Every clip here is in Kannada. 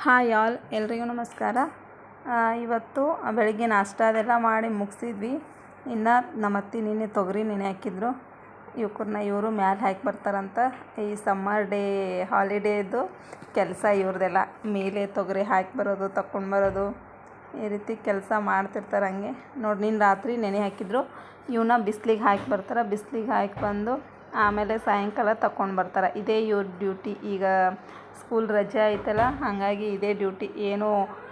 ಹಾಯ್ ಆಲ್, ಎಲ್ರಿಗೂ ನಮಸ್ಕಾರ. ಇವತ್ತು ಬೆಳಿಗ್ಗೆ ನಾಷ್ಟ ಅದೆಲ್ಲ ಮಾಡಿ ಮುಗಿಸಿದ್ವಿ. ಇನ್ನು ನಮ್ಮ ಅತ್ತೆ ನಿನ್ನೆ ತೊಗರಿ ನೆನೆ ಹಾಕಿದ್ರು. ಇವರು ಮ್ಯಾಲೆ ಹಾಕಿ ಬರ್ತಾರಂತ. ಈ ಸಮ್ಮರ್ ಡೇ ಹಾಲಿಡೇದು ಕೆಲಸ ಇವ್ರದ್ದೆಲ್ಲ. ಮೇಲೆ ತೊಗರಿ ಹಾಕಿ ಬರೋದು, ತಗೊಂಡು ಬರೋದು, ಈ ರೀತಿ ಕೆಲಸ ಮಾಡ್ತಿರ್ತಾರೆ. ಹಂಗೆ ನೋಡಿ, ನಿನ್ನ ರಾತ್ರಿ ನೆನೆ ಹಾಕಿದ್ರು. ಇವನ್ನ ಬಿಸಿಲಿಗೆ ಹಾಕಿ ಬರ್ತಾರೆ. ಬಿಸಿಲಿಗೆ ಹಾಕಿ ಬಂದು ಆಮೇಲೆ ಸಾಯಂಕಾಲ ತಗೊಂಡು ಬರ್ತಾರೆ. ಇದೇ ಇವ್ರ ಡ್ಯೂಟಿ. ಈಗ ಸ್ಕೂಲ್ ರಜೆ ಆಯ್ತಲ್ಲ, ಹಾಗಾಗಿ ಇದೇ ಡ್ಯೂಟಿ. ಏನು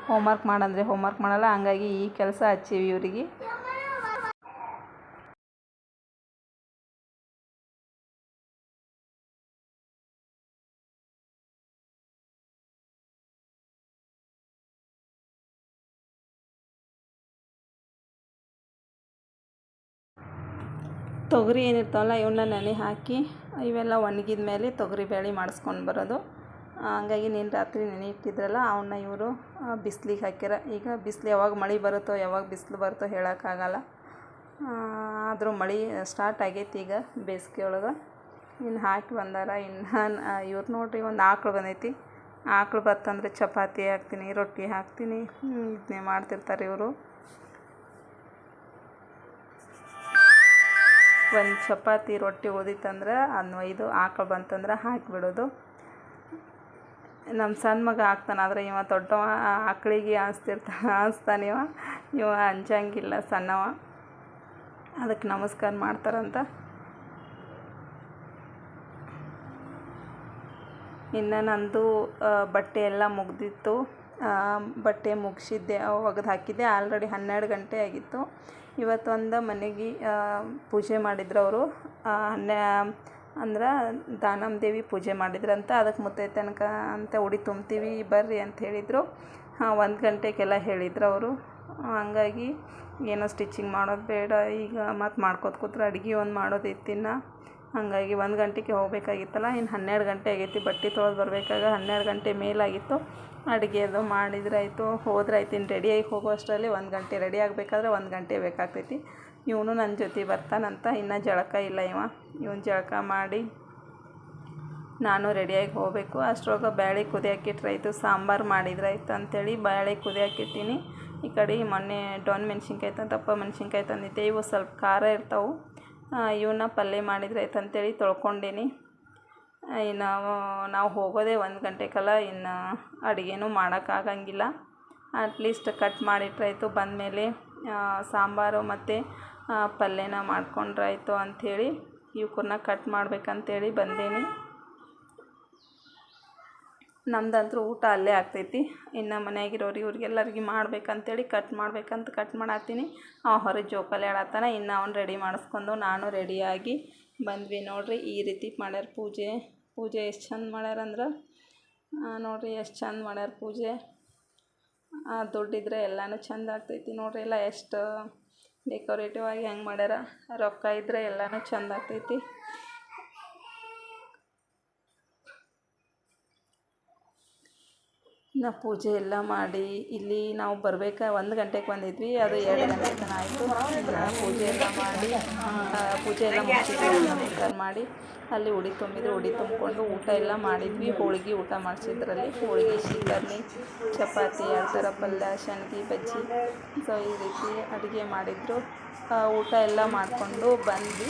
ಹೋಮ್ವರ್ಕ್ ಮಾಡಂದರೆ ಹೋಮ್ವರ್ಕ್ ಮಾಡಲ್ಲ. ಹಾಗಾಗಿ ಈ ಕೆಲಸ ಹಚ್ಚೀವಿ ಇವರಿಗೆ. ತೊಗರಿ ಏನಿರ್ತಾವಲ್ಲ ಇವನ್ನ ನೆನೆ ಹಾಕಿ ಇವೆಲ್ಲ ಒಣಗಿದ ಮೇಲೆ ತೊಗರಿ ಬೇಳೆ ಮಾಡಿಸ್ಕೊಂಡು ಬರೋದು. ಹಂಗಾಗಿ ನೀನು ರಾತ್ರಿ ನೆನೆ ಇಟ್ಟಿದ್ರಲ್ಲ, ಅವನ್ನ ಇವರು ಬಿಸಿಲಿಗೆ ಹಾಕ್ಯಾರ. ಈಗ ಬಿಸಿಲು ಯಾವಾಗ ಮಳೆ ಬರುತ್ತೋ ಯಾವಾಗ ಬಿಸಿಲು ಬರುತ್ತೋ ಹೇಳೋಕ್ಕಾಗಲ್ಲ. ಆದರೂ ಮಳೆ ಸ್ಟಾರ್ಟ್ ಆಗೈತಿ ಈಗ ಬೇಸಿಗೆ ಒಳಗೆ. ಇನ್ನು ಹಾಕಿ ಬಂದಾರ. ಇನ್ನು ಇವ್ರು ನೋಡ್ರಿ, ಒಂದು ಆಕಳು ಬಂದೈತಿ. ಆಕಳು ಬತ್ತಂದರೆ ಚಪಾತಿ ಹಾಕ್ತೀನಿ, ರೊಟ್ಟಿ ಹಾಕ್ತೀನಿ, ಇದನ್ನೇ ಮಾಡ್ತಿರ್ತಾರೆ ಇವರು. ಒಂದು ಚಪಾತಿ ರೊಟ್ಟಿ ಉಳಿದಿತ್ತಂದ್ರೆ ಅದನ್ನ ಒಯ್ದು ಆಕಳು ಬಂತಂದ್ರೆ ಹಾಕಿಬಿಡೋದು. ನಮ್ಮ ಸಣ್ಣ ಮಗ ಹಾಕ್ತಾನೆ, ಆದರೆ ಇವ ದೊಡ್ಡವ ಆಕಳಿಗೆ ಆಸ್ತಾನೆ. ಇವ ಅಂಜಂಗಿಲ್ಲ, ಸಣ್ಣವ. ಅದಕ್ಕೆ ನಮಸ್ಕಾರ ಮಾಡ್ತಾರಂತ. ಇನ್ನು ನಂದು ಬಟ್ಟೆ ಎಲ್ಲ ಮುಗ್ದಿತ್ತು. ಬಟ್ಟೆ ಮುಗಿಸಿದ್ದೆ, ಒಗೆದು ಹಾಕಿದ್ದೆ. ಆಲ್ರೆಡಿ 12 ಗಂಟೆ ಆಗಿತ್ತು. ಇವತ್ತೊಂದು ಮನೆಗೆ ಪೂಜೆ ಮಾಡಿದ್ರು ಅವರು. ಅಂದ್ರೆ ದಾನಮ್ಮ ದೇವಿ ಪೂಜೆ ಮಾಡಿದ್ರಂತ. ಅದಕ್ಕೆ ಮುತ್ತೈತನಕ ಅಂತ ಉಡಿ ತುಂಬ್ತೀವಿ ಬರ್ರಿ ಅಂತ ಹೇಳಿದರು. 1 ಗಂಟೆಗೆಲ್ಲ ಹೇಳಿದ್ರು ಅವರು. ಹಂಗಾಗಿ ಏನೋ ಸ್ಟಿಚಿಂಗ್ ಮಾಡೋದು ಬೇಡ, ಈಗ ಮತ್ತು ಮಾಡ್ಕೋತ ಕೂತ್ರೆ ಅಡುಗೆ ಒಂದು ಮಾಡೋದಿತ್ತಿನ್ನು. ಹಾಗಾಗಿ 1 ಗಂಟೆಗೆ ಹೋಗಬೇಕಾಗಿತ್ತಲ್ಲ. ಇನ್ನು 12 ಗಂಟೆ ಆಗೈತಿ. ಬಟ್ಟೆ ತೊಳೆದು ಬರಬೇಕಾಗ 12 ಗಂಟೆ ಮೇಲಾಗಿತ್ತು. ಅಡುಗೆ ಅದು ಮಾಡಿದ್ರಾಯ್ತು, ಹೋದ್ರಾಯ್ತು. ಇನ್ನು ರೆಡಿಯಾಗಿ ಹೋಗೋ ಅಷ್ಟರಲ್ಲಿ 1 ಗಂಟೆ. ರೆಡಿ ಆಗಬೇಕಾದ್ರೆ 1 ಗಂಟೆ ಬೇಕಾಗ್ತೈತಿ. ಇವನು ನನ್ನ ಜೊತೆ ಬರ್ತಾನಂತ. ಇನ್ನೂ ಜಳಕ ಇಲ್ಲ ಇವನು ಜಳಕ ಮಾಡಿ ನಾನು ರೆಡಿಯಾಗಿ ಹೋಗಬೇಕು. ಅಷ್ಟರೊಳಗೆ ಬೇಳೆ ಕುದಿಯಾಕಿಟ್ರಾಯ್ತು, ಸಾಂಬಾರು ಮಾಡಿದ್ರಾಯ್ತು ಅಂಥೇಳಿ ಬೇಳೆ ಕುದಿಯಾಕಿಟ್ಟಿನಿ. ಈ ಕಡೆ ಮೊನ್ನೆ ಡೊಣ್ ಮೆಣಸಿನ್ಕಾಯಿ ದಪ್ಪ ಮೆಣಸಿನ್ಕಾಯಿ ತಂದಿದ್ದೆ. ಇವು ಸ್ವಲ್ಪ ಖಾರ ಇರ್ತಾವೆ. ಇವನ್ನ ಪಲ್ಯ ಮಾಡಿದ್ರಾಯ್ತು ಅಂಥೇಳಿ ತೊಳ್ಕೊಂಡೇನಿ. ಇನ್ನು ನಾವು ಹೋಗೋದೇ 1 ಗಂಟೆಗೆಲ್ಲ. ಇನ್ನು ಅಡುಗೆನೂ ಮಾಡೋಕ್ಕಾಗಂಗಿಲ್ಲ. At least cut ಮಾಡಿಟ್ರಾಯ್ತು. ಬಂದಮೇಲೆ ಸಾಂಬಾರು ಮತ್ತು ಪಲ್ಯನ ಮಾಡ್ಕೊಂಡ್ರಾಯ್ತು ಅಂಥೇಳಿ ಇವಕ್ಕನ್ನ ಕಟ್ ಮಾಡ್ಬೇಕಂತೇಳಿ ಬಂದೇನಿ. ನಮ್ದಂತೂ ಊಟ ಅಲ್ಲೇ ಆಗ್ತೈತಿ. ಇನ್ನು ಮನೆಯಾಗಿರೋರು ಇವ್ರಿಗೆಲ್ಲರಿಗೆ ಮಾಡ್ಬೇಕಂತೇಳಿ ಕಟ್ ಮಾಡತ್ತೀನಿ. ಹೊರಗೆ ಜೋಕಾಲಿ ಆಡತ್ತಾನ. ಇನ್ನು ಅವ್ನು ರೆಡಿ ಮಾಡಿಸ್ಕೊಂಡು ನಾನು ರೆಡಿಯಾಗಿ ಬಂದ್ವಿ. ನೋಡಿರಿ, ಈ ರೀತಿ ಮಾಡ್ಯಾರ ಪೂಜೆ ಎಷ್ಟು ಚಂದ ಮಾಡ್ಯಾರಂದ್ರೆ ನೋಡಿರಿ, ಎಷ್ಟು ಚಂದ ಮಾಡ್ಯಾರ ಪೂಜೆ. ದುಡ್ಡಿದ್ರೆ ಎಲ್ಲನೂ ಚಂದ ಆಗ್ತೈತಿ. ನೋಡಿರಿ, ಎಲ್ಲ ಎಷ್ಟು ಡೆಕೋರೇಟಿವ್ ಆಗಿ ಹೆಂಗೆ ಮಾಡ್ಯಾರ. ರೊಕ್ಕ ಇದ್ದರೆ ಎಲ್ಲನೂ ಚಂದ ಆಗ್ತೈತಿ. ನಾವು ಪೂಜೆ ಎಲ್ಲ ಮಾಡಿ ಇಲ್ಲಿ ನಾವು ಬರಬೇಕಾ 1 ಗಂಟೆಗೆ ಬಂದಿದ್ವಿ. ಅದು 2 ಗಂಟೆ ತನಕ ಆಯಿತು. ಪೂಜೆ ಎಲ್ಲ ಮುಗಿಸಿದ್ವಿ. ನಮಸ್ಕಾರ ಮಾಡಿ ಅಲ್ಲಿ ಉಡಿ ತುಂಬಿದ್ರು. ಉಡಿ ತುಂಬಿಕೊಂಡು ಊಟ ಎಲ್ಲ ಮಾಡಿದ್ವಿ. ಹೋಳಿಗೆ ಊಟ ಮಾಡಿಸಿದ್ರಲ್ಲಿ ಹೋಳಿಗೆ, ಶೀಕರ್ಣಿ, ಚಪಾತಿ, 2 ಥರ ಪಲ್ಯ, ಶನಗಿ, ಬಜ್ಜಿ, ಸೊ ಈ ರೀತಿ ಅಡುಗೆ ಮಾಡಿದ್ರು. ಊಟ ಎಲ್ಲ ಮಾಡಿಕೊಂಡು ಬಂದ್ವಿ.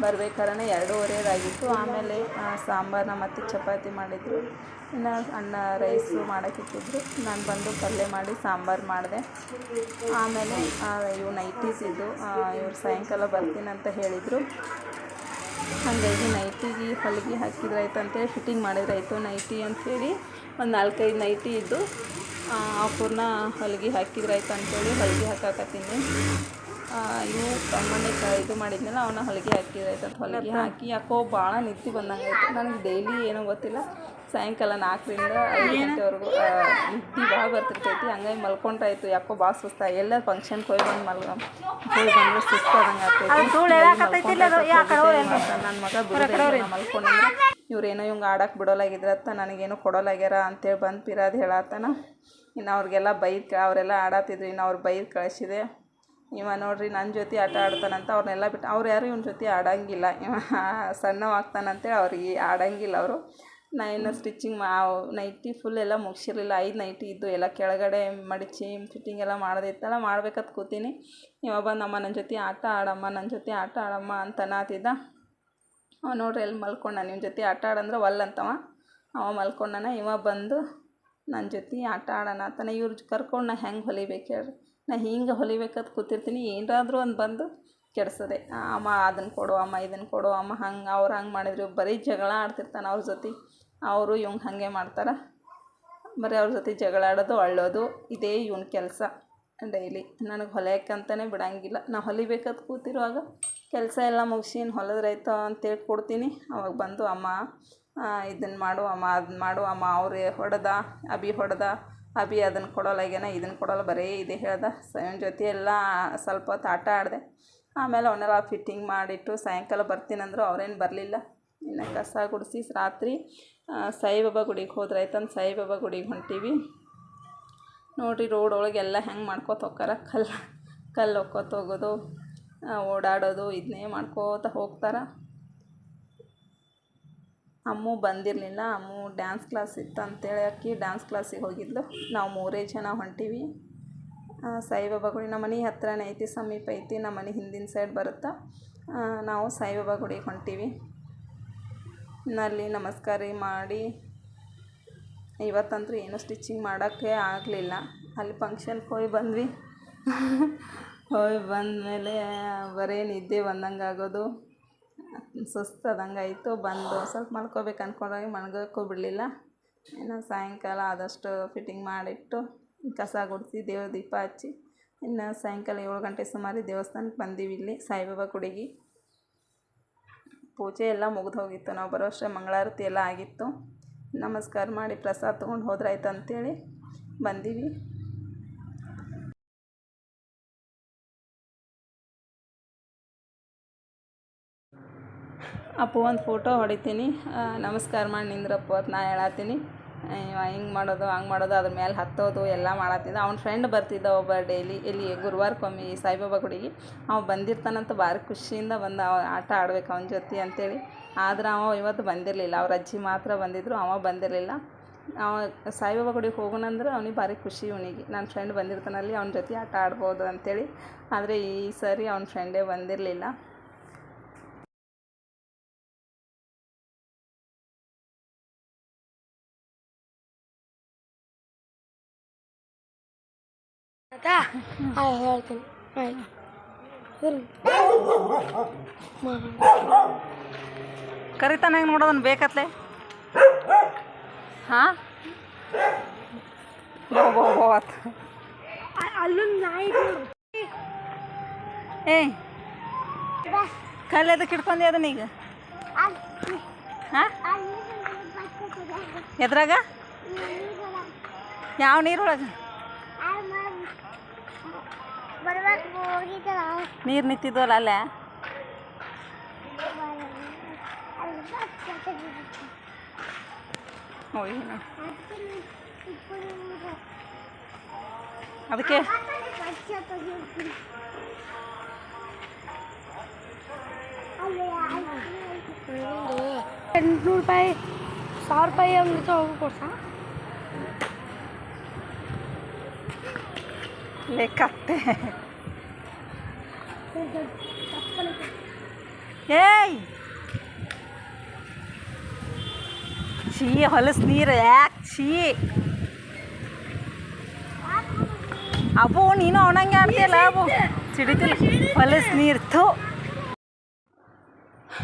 ಬರ್ಬೇಕಾದ್ರೆ 2:15 ಆಗಿತ್ತು. ಆಮೇಲೆ ಸಾಂಬಾರನ್ನ ಮತ್ತು ಚಪಾತಿ ಮಾಡಿದರು. ಇನ್ನು ಅನ್ನ ರೈಸು ಮಾಡೋಕ್ಕಿಟ್ಟಿದ್ರು. ನಾನು ಬಂದು ಪಲ್ಯ ಮಾಡಿ ಸಾಂಬಾರು ಮಾಡಿದೆ. ಆಮೇಲೆ ಇವು ನೈಟೀಸ್ ಇದ್ದು, ಇವ್ರು ಸಾಯಂಕಾಲ ಬರ್ತೀನಂತ ಹೇಳಿದರು. ಹಾಗಾಗಿ ನೈಟಿಗೆ ಹೊಲಿಗೆ ಹಾಕಿದ್ರಾಯ್ತು ಅಂತೇಳಿ ಫಿಟ್ಟಿಂಗ್ ಮಾಡಿದ್ರಾಯ್ತು. ನೈಟಿ ಅಂಥೇಳಿ ಒಂದು 4-5 ನೈಟಿ ಇದ್ದು ಅವ್ರನ್ನ ಹೊಲಿಗೆ ಹಾಕಿದ್ರಾಯ್ತು ಅಂಥೇಳಿ ಹೊಲಿಗೆ ಹಾಕಾಕತ್ತೀನಿ. ಇವು ಮೊನ್ನೆ ಇದು ಮಾಡಿದ್ನಲ್ಲ, ಅವನ್ನ ಹೊಲಿಗೆ ಹಾಕಿದ್ರಾಯ್ತು ಅಂತ ಹೊಲಿಗೆ ಹಾಕಿ ಯಾಕೋ ಭಾಳ ನಿದ್ದೆ ಬಂದಂಗೆ ಆಯಿತು. ನನಗೆ ಡೈಲಿ ಏನೋ ಗೊತ್ತಿಲ್ಲ, ಸಾಯಂಕಾಲ 4ರಿಂದ 5 ಗಂಟೆವರೆಗೂ ನಿದ್ದೆ ಭಾಳ ಬರ್ತಿರ್ತೈತಿ. ಹಂಗಾಗಿ ಮಲ್ಕೊಂಡ್ರಾಯ್ತು. ಯಾಕೋ ಭಾಳ ಸುಸ್ತು. ಎಲ್ಲ ಫಂಕ್ಷನ್ಗೆ ಹೋಗಿ ಬಂದರೆ ಸುಸ್ತಾದಂಗೆ ಆಗ್ತೈತಿ. ನನ್ನ ಮಗ ಮಲ್ಕೊಂಡಿದ್ರೆ ಇವ್ರೇನೋ ಇವಂಗೆ ಆಡೋಕೆ ಬಿಡೋಲಾಗಿದ್ರತ್ತ, ನನಗೇನು ಕೊಡೋಲಾಗ್ಯಾರ ಅಂತೇಳಿ ಬಂದು ಪಿರಾದು ಹೇಳತ್ತಾನ. ಇನ್ನು ಅವ್ರಿಗೆಲ್ಲ ಅವರೆಲ್ಲ ಆಡತ್ತಿದ್ರು. ಇನ್ನು ಅವ್ರು ಬೈದು ಕಳಿಸಿದೆ. ಇವ ನೋಡ್ರಿ ನನ್ನ ಜೊತೆ ಆಟ ಆಡ್ತಾನಂತ. ಅವ್ರನ್ನೆಲ್ಲ ಬಿಟ್ಟು ಅವ್ರು ಯಾರು ಇವನ ಜೊತೆ ಆಡೋಂಗಿಲ್ಲ. ಇವ ಸಣ್ಣವ ಆಗ್ತಾನಂತೇಳಿ ಅವ್ರಿಗೆ ಆಡೋಂಗಿಲ್ಲ ಅವರು. ನಾ ಇನ್ನು ಸ್ಟಿಚಿಂಗ್ ನೈಟಿ ಫುಲ್ ಎಲ್ಲ ಮುಗಿಸಿರಲಿಲ್ಲ. 5 ನೈಟಿ ಇದ್ದು ಎಲ್ಲ ಕೆಳಗಡೆ ಮಡಿಚಿ ಫಿಟ್ಟಿಂಗ್ ಎಲ್ಲ ಮಾಡೋದಿತ್ತಲ್ಲ, ಮಾಡ್ಬೇಕಂತ ಕೂತೀನಿ. ಇವ ಬಂದಮ್ಮ ನನ್ನ ಜೊತೆ ಆಟ ಆಡಮ್ಮ, ನನ್ನ ಜೊತೆ ಆಟ ಆಡಮ್ಮ ಅಂತ ಅನ್ನತ್ತಿದ್ದ. ಅವ ನೋಡ್ರಿ ಎಲ್ಲಿ ಮಲ್ಕೊಂಡ, ನಿಮ್ಮ ಜೊತೆ ಆಟ ಆಡಂದ್ರೆ ಒಲ್ಲಂತವ. ಅವ ಮಲ್ಕೊಂಡನ. ಇವ ಬಂದು ನನ್ನ ಜೊತೆ ಆಟ ಆಡೋಣ ಅಂತಾನೆ. ಇವ್ರು ಕರ್ಕೊಂಡು ನಾ ಹೆಂಗೆ ಹೊಲಿಬೇಕು ಹೇಳ್ರಿ. ನಾ ಹಿಂಗೆ ಹೊಲಿಬೇಕಂತ ಕೂತಿರ್ತೀನಿ, ಏನಾದರೂ ಒಂದು ಬಂದು ಕೆಡ್ಸೋದೆ. ಅಮ್ಮ ಅದನ್ನು ಕೊಡು, ಅಮ್ಮ ಇದನ್ನು ಕೊಡು, ಅಮ್ಮ ಹಂಗೆ ಅವ್ರು ಹಂಗೆ ಮಾಡಿದ್ರು. ಬರೀ ಜಗಳ ಆಡ್ತಿರ್ತಾನೆ ಅವ್ರ ಜೊತೆ. ಅವರು ಇವಂಗೆ ಹಾಗೆ ಮಾಡ್ತಾರೆ. ಬರೀ ಅವ್ರ ಜೊತೆ ಜಗಳ ಆಡೋದು, ಅಳ್ಳೋದು, ಇದೇ ಇವನ ಕೆಲಸ ಡೈಲಿ. ನನಗೆ ಹೊಲಿಯೋಕ್ಕಂತಲೇ ಬಿಡೋಂಗಿಲ್ಲ. ನಾ ಹೊಲಿಬೇಕಂತ ಕೂತಿರುವಾಗ ಕೆಲಸ ಎಲ್ಲ ಮುಗಿಸಿ ಹೊಲಿದ್ರಾಯ್ತು ಅಂತೇಳಿ ಕೊಡ್ತೀನಿ. ಅವಾಗ ಬಂದು ಅಮ್ಮ ಇದನ್ನು ಮಾಡು ಅಮ್ಮ, ಅದನ್ನ ಮಾಡು ಅಮ್ಮ, ಅವ್ರು ಹೊಡೆದ, ಅಭಿ ಅದನ್ನು ಕೊಡೋಲ್ಲಾಗ್ಯಾನ, ಇದನ್ನು ಕೊಡೋಲ್ಲ, ಬರೀ ಇದೇ ಹೇಳ್ದ. ಇವನ ಜೊತೆ ಎಲ್ಲ ಸ್ವಲ್ಪ ಹೊತ್ತು ಆಟ ಆಡಿದೆ. ಆಮೇಲೆ ಅವನ್ನೆಲ್ಲ ಫಿಟ್ಟಿಂಗ್ ಮಾಡಿಟ್ಟು ಸಾಯಂಕಾಲ ಬರ್ತೀನಂದ್ರು. ಅವ್ರೇನು ಬರಲಿಲ್ಲ. ಇನ್ನು ಕಸ ಗುಡಿಸಿ ರಾತ್ರಿ ಸಾಯಿಬಾಬಾ ಗುಡಿಗೆ ಹೋದ್ರಾಯ್ತಂದು ಸಾಯಿಬಾಬಾ ಗುಡಿಗೆ ಹೊಂಟೀವಿ. ನೋಡಿರಿ ರೋಡ್ ಒಳಗೆಲ್ಲ ಹೆಂಗೆ ಮಾಡ್ಕೋತ ಹೋಗ್ತಾರ. ಕಲ್ಲು ಹೊಕ್ಕೋತ ಹೋಗೋದು, ಓಡಾಡೋದು, ಇದನ್ನೇ ಮಾಡ್ಕೋತ ಹೋಗ್ತಾರೆ. ಅಮ್ಮು ಬಂದಿರಲಿಲ್ಲ. ಅಮ್ಮು ಡ್ಯಾನ್ಸ್ ಕ್ಲಾಸ್ ಇತ್ತು ಅಂತೇಳಿ ಆಕಿ ಡ್ಯಾನ್ಸ್ ಕ್ಲಾಸಿಗೆ ಹೋಗಿದ್ಲು. ನಾವು 3 ಜನ ಹೊಂಟೀವಿ. ಸಾಯಿಬಾಬಾ ಗುಡಿ ನಮ್ಮ ಮನೆ ಹತ್ರನೇ ಐತಿ, ಸಮೀಪ ಐತಿ. ನಮ್ಮ ಮನೆ ಹಿಂದಿನ ಸೈಡ್ ಬರುತ್ತೆ. ನಾವು ಸಾಯಿಬಾಬಾ ಗುಡಿಗೆ ಹೊಂಟೀವಿ. ಅಲ್ಲಿ ನಮಸ್ಕಾರ ಮಾಡಿ, ಇವತ್ತಂತೂ ಏನೂ ಸ್ಟಿಚಿಂಗ್ ಮಾಡೋಕ್ಕೆ ಆಗಲಿಲ್ಲ. ಅಲ್ಲಿ ಫಂಕ್ಷನ್ಗೆ ಹೋಗಿ ಬಂದ್ವಿ. ಹೋಗಿ ಬಂದಮೇಲೆ ಬರೀ ನಿದ್ದೆ ಬಂದಂಗೆ ಆಗೋದು, ಸುಸ್ತಾದಂಗೆ ಆಯಿತು. ಬಂದು ಸ್ವಲ್ಪ ಮಲ್ಕೋಬೇಕು ಅಂದ್ಕೊಂಡಾಗ ಮಲ್ಗೋಕ್ಕೂ ಬಿಡಲಿಲ್ಲ. ಇನ್ನು ಸಾಯಂಕಾಲ ಆದಷ್ಟು ಫಿಟ್ಟಿಂಗ್ ಮಾಡಿಟ್ಟು ಕಸ ಗುಡಿಸಿ ದೇವ್ರ ದೀಪ ಹಚ್ಚಿ ಇನ್ನು ಸಾಯಂಕಾಲ 7 ಗಂಟೆ ಸುಮಾರು ದೇವಸ್ಥಾನಕ್ಕೆ ಬಂದೀವಿ. ಇಲ್ಲಿ ಸಾಯಿಬಾಬಾ ಗುಡಿಗೆ ಪೂಜೆ ಎಲ್ಲ ಮುಗಿದು ಹೋಗಿತ್ತು. ನಾವು ಬರೋ ಅಷ್ಟೇ ಮಂಗಳಾರತಿ ಎಲ್ಲ ಆಗಿತ್ತು. ನಮಸ್ಕಾರ ಮಾಡಿ ಪ್ರಸಾದ ತೊಗೊಂಡು ಹೋದ್ರಾಯ್ತು ಅಂತೇಳಿ ಬಂದೀವಿ. ಅಪ್ಪು ಒಂದು ಫೋಟೋ ಹೊಡಿತೀನಿ, ನಮಸ್ಕಾರ ಮಾಡಿ ನಿಂದ್ರಪ್ಪ ಅಂತ ನಾ ಹೇಳತ್ತೀನಿ. ಹಿಂಗೆ ಮಾಡೋದು ಹಂಗೆ ಮಾಡೋದು, ಅದ್ರ ಮೇಲೆ ಹತ್ತೋದು ಎಲ್ಲ ಮಾಡತ್ತಿದ್ದ. ಅವ್ನ ಫ್ರೆಂಡ್ ಬರ್ತಿದ್ದ ಒಬ್ಬ ಡೈಲಿ, ಇಲ್ಲಿ ಗುರುವಾರಕ್ಕೊಮ್ಮೆ ಸಾಯಿಬಾಬಾ ಗುಡಿಗೆ. ಅವ ಬಂದಿರ್ತಾನಂತ ಭಾರಿ ಖುಷಿಯಿಂದ ಬಂದ ಆಟ ಆಡ್ಬೇಕು ಅವನ ಜೊತೆ ಅಂತೇಳಿ. ಆದ್ರೆ ಅವ ಇವತ್ತು ಬಂದಿರಲಿಲ್ಲ. ಅವ್ರ ಅಜ್ಜಿ ಮಾತ್ರ ಬಂದಿದ್ದರು, ಅವ ಬಂದಿರಲಿಲ್ಲ. ಅವ ಸಾಯಿಬಾಬಾ ಗುಡಿಗೆ ಹೋಗೋಣಂದ್ರೆ ಅವ್ನಿಗೆ ಭಾರಿ ಖುಷಿ. ಇವನಿಗೆ ನನ್ನ ಫ್ರೆಂಡ್ ಬಂದಿರ್ತಾನಲ್ಲಿ ಅವನ ಜೊತೆ ಆಟ ಆಡ್ಬೋದು ಅಂಥೇಳಿ. ಆದರೆ ಈ ಸರಿ ಅವ್ನ ಫ್ರೆಂಡೇ ಬಂದಿರಲಿಲ್ಲ. ಹೇಳ್ತೀನಿ ಕರಿತಾನ ಹೆಂಗೆ ನೋಡೋದನ್ನು ಬೇಕತ್ಲೆ. ಹಾಂ ಅಲ್ಲೊಂದು ನಾಯಿ ಏಯ್ ಕಲ್ಲು ಎದಕ್ಕೆ ಹಿಡ್ಕೊಂಡಿ ಅದನ್ನ ಈಗ? ಹಾಂ ಎದ್ರಾಗ? ಯಾವ ನೀರೊಳಗೆ? ನೀರು ನಿಂತಿದ್ವಲ್ಲ ಅಲ್ಲೇ? ಅದಕ್ಕೆ 800 ರೂಪಾಯಿ 1000 ರೂಪಾಯಿ ಹಂಗೆ ಕೊಡ್ಸ ಲೆಕ್ಕತ್ತೆ. ಏಯ್ ಛೀ ಹೊಲಸು ನೀರು ಯಾಕೆ ಛೀ ಅಬ್ಬು ನೀನು ಅವನಂಗೆ ಆಡ್ತೀಯಲ್ಲ ಅಬ್ಬು ಸಿಡಿತಿಲ್ಲ ಹೊಲಸು ನೀರು ಥೂ.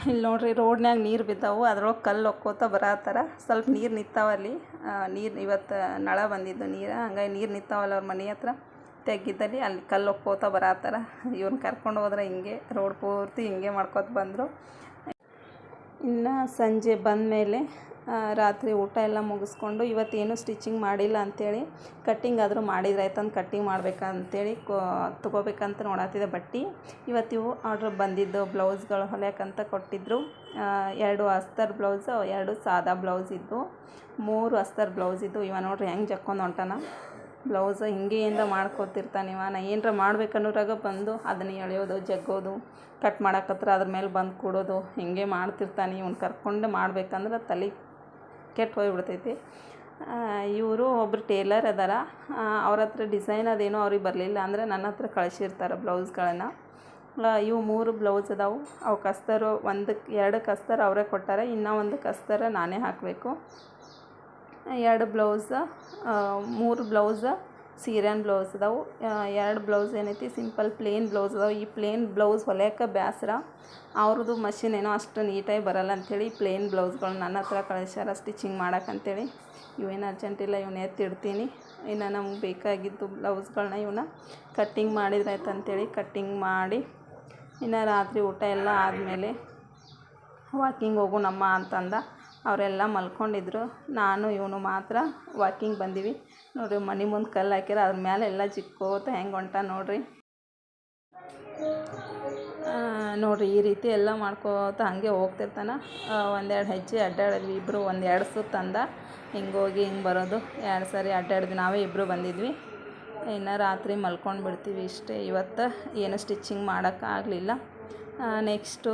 ಇಲ್ಲಿ ನೋಡ್ರಿ ರೋಡ್ನ್ಯಾಗ ನೀರು ಬಿದ್ದಾವು, ಅದ್ರೊಳಗೆ ಕಲ್ಲು ಹೊಕ್ಕೋತ ಬರತ್ತಾರ. ಸ್ವಲ್ಪ ನೀರು ನಿಂತಾವಲ್ಲಿ. ನೀರು ಇವತ್ತು ನಳ ಬಂದಿದ್ದು ನೀರು, ಹಂಗಾಗಿ ನೀರು ನಿಂತಾವಲ್ಲ ಅವ್ರ ಮನೆ ಹತ್ರ ತೆಗ್ಗಿದ್ದಲ್ಲಿ ಅಲ್ಲಿ ಕಲ್ಲು ಹೊಕ್ಕೋತ ಬರತ್ತಾರ. ಇವ್ರನ್ನ ಕರ್ಕೊಂಡು ಹೋದ್ರೆ ಹಿಂಗೆ ರೋಡ್ ಪೂರ್ತಿ ಹಿಂಗೆ ಮಾಡ್ಕೊತ ಬಂದರು. ಇನ್ನು ಸಂಜೆ ಬಂದಮೇಲೆ ರಾತ್ರಿ ಊಟ ಎಲ್ಲ ಮುಗಿಸ್ಕೊಂಡು ಇವತ್ತೇನು ಸ್ಟಿಚಿಂಗ್ ಮಾಡಿಲ್ಲ ಅಂಥೇಳಿ ಕಟ್ಟಿಂಗ್ ಆದರೂ ಮಾಡಿದ್ರಾಯ್ತಂದು ಕಟ್ಟಿಂಗ್ ಮಾಡ್ಬೇಕಂತೇಳಿ ತೊಗೋಬೇಕಂತ ನೋಡತ್ತಿದ್ದೆ ಬಟ್ಟೆ. ಇವತ್ತಿವು ಆರ್ಡ್ರ್ ಬಂದಿದ್ದು ಬ್ಲೌಸ್ಗಳು ಹೊಲಿಯೋಕ್ಕಂತ ಕೊಟ್ಟಿದ್ದರು. 2 ಅಸ್ತರ್ ಬ್ಲೌಸು, 2 ಸಾದಾ ಬ್ಲೌಸ್ ಇದ್ದು, 3 ಅಸ್ತರ್ ಬ್ಲೌಸ್ ಇದ್ದು. ಇವ ನೋಡ್ರಿ ಹೆಂಗೆ ಜಕ್ಕೊಂಡು ಹೊಂಟಾನ ಬ್ಲೌಸ್. ಹಿಂಗೆ ಏನರ ಮಾಡ್ಕೊತಿರ್ತಾನೆ ಇವ. ನಾ ಏನರ ಮಾಡ್ಬೇಕನ್ನೋರಾಗ ಬಂದು ಅದನ್ನು ಎಳೆಯೋದು ಜಗ್ಗೋದು ಕಟ್ ಮಾಡಕತ್ರ ಅದ್ರ ಮೇಲೆ ಬಂದು ಕೂಡೋದು ಹಿಂಗೆ ಮಾಡ್ತಿರ್ತಾನೆ. ಇವ್ನು ಕರ್ಕೊಂಡು ಮಾಡ್ಬೇಕಂದ್ರೆ ತಲೆ ಕೆಟ್ಟು ಹೋಗ್ಬಿಡ್ತೈತಿ. ಇವರು ಒಬ್ಬರು ಟೇಲರ್ ಅದಾರ. ಅವ್ರ ಹತ್ರ ಡಿಸೈನ್ ಅದೇನೋ ಅವ್ರಿಗೆ ಬರಲಿಲ್ಲ ಅಂದರೆ ನನ್ನ ಹತ್ರ ಕಳಿಸಿರ್ತಾರೆ ಬ್ಲೌಸ್ಗಳನ್ನು. ಇವು 3 ಬ್ಲೌಸ್ ಅದಾವು. ಅವು ಕಸ್ತರು 2 ಕಸ್ತರ್ ಅವರೇ ಕೊಟ್ಟಾರೆ, ಇನ್ನೂ 1 ಕಸ್ತರ ನಾನೇ ಹಾಕಬೇಕು. 2 ಬ್ಲೌಸ 3 ಬ್ಲೌಸ ಸೀರೆನ್ ಬ್ಲೌಸ್ ಅದಾವು. 2 ಬ್ಲೌಸ್ ಏನೈತಿ ಸಿಂಪಲ್ ಪ್ಲೇನ್ ಬ್ಲೌಸ್ ಅದಾವೆ. ಈ ಪ್ಲೇನ್ ಬ್ಲೌಸ್ ಹೊಲಿಯೋಕೆ ಬೇಸರ, ಅವ್ರದ್ದು ಮಷಿನ್ ಏನೋ ಅಷ್ಟು ನೀಟಾಗಿ ಬರಲ್ಲ ಅಂಥೇಳಿ ಪ್ಲೇನ್ ಬ್ಲೌಸ್ಗಳು ನನ್ನ ಹತ್ರ ಕಳಿಸ್ಯಾರ ಸ್ಟಿಚಿಂಗ್ ಮಾಡೋಕ್ಕಂತೇಳಿ. ಇವೇನು ಅರ್ಜೆಂಟಿಲ್ಲ, ಇವನ್ನ ಎತ್ತಿಡ್ತೀನಿ. ಇನ್ನು ನಮ್ಗೆ ಬೇಕಾಗಿದ್ದು ಬ್ಲೌಸ್ಗಳನ್ನ ಇವನ್ನ ಕಟ್ಟಿಂಗ್ ಮಾಡಿದ್ರಾಯ್ತು ಅಂತೇಳಿ ಕಟ್ಟಿಂಗ್ ಮಾಡಿ, ಇನ್ನು ರಾತ್ರಿ ಊಟ ಎಲ್ಲ ಆದಮೇಲೆ ವಾಕಿಂಗ್ ಹೋಗೋಣಮ್ಮ ಅಂತಂದ. ಅವರೆಲ್ಲ ಮಲ್ಕೊಂಡಿದ್ರು. ನಾನು ಇವನು ಮಾತ್ರ ವಾಕಿಂಗ್ ಬಂದೀವಿ. ನೋಡಿರಿ ಮನೆ ಮುಂದೆ ಕಲ್ಲು ಹಾಕ್ಯಾರ, ಅದ್ರ ಮೇಲೆ ಎಲ್ಲ ಜಿಕ್ಕೋತ ಹೆಂಗೆ ಹೊಂಟ ನೋಡಿರಿ. ನೋಡಿರಿ ಈ ರೀತಿ ಎಲ್ಲ ಮಾಡ್ಕೋತ ಹಾಗೆ ಹೋಗ್ತಿರ್ತಾನೆ. 1-2 ಹೆಜ್ಜೆ ಅಡ್ಡಾಡಿದ್ವಿ ಇಬ್ಬರು. 1-2 ಸುತ್ತು ಅಂದ. ಹಿಂಗೆ ಹೋಗಿ ಹಿಂಗೆ ಬರೋದು 2 ಸಾರಿ ಅಡ್ಡಾಡಿದ್ವಿ. ನಾವೇ ಇಬ್ಬರು ಬಂದಿದ್ವಿ. ಇನ್ನು ರಾತ್ರಿ ಮಲ್ಕೊಂಡು ಬಿಡ್ತೀವಿ ಇಷ್ಟೇ. ಇವತ್ತು ಏನು ಸ್ಟಿಚಿಂಗ್ ಮಾಡೋಕ್ಕಾಗಲಿಲ್ಲ. ನೆಕ್ಸ್ಟು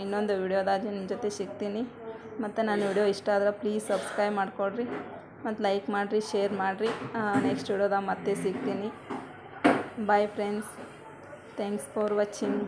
ಇನ್ನೊಂದು ವಿಡಿಯೋದಾಗ ನಿಮ್ಮ ಜೊತೆ ಸಿಗ್ತೀನಿ. ಮತ್ತು ನನ್ನ ವಿಡಿಯೋ ಇಷ್ಟ ಆದ್ರೆ ಪ್ಲೀಸ್ ಸಬ್ಸ್ಕ್ರೈಬ್ ಮಾಡಿಕೊಡ್ರಿ, ಮತ್ತು ಲೈಕ್ ಮಾಡಿರಿ, ಶೇರ್ ಮಾಡಿರಿ. ನೆಕ್ಸ್ಟ್ ವಿಡಿಯೋದಾಗ ಮತ್ತೆ ಸಿಗ್ತೀನಿ. Bye friends, thanks for watching.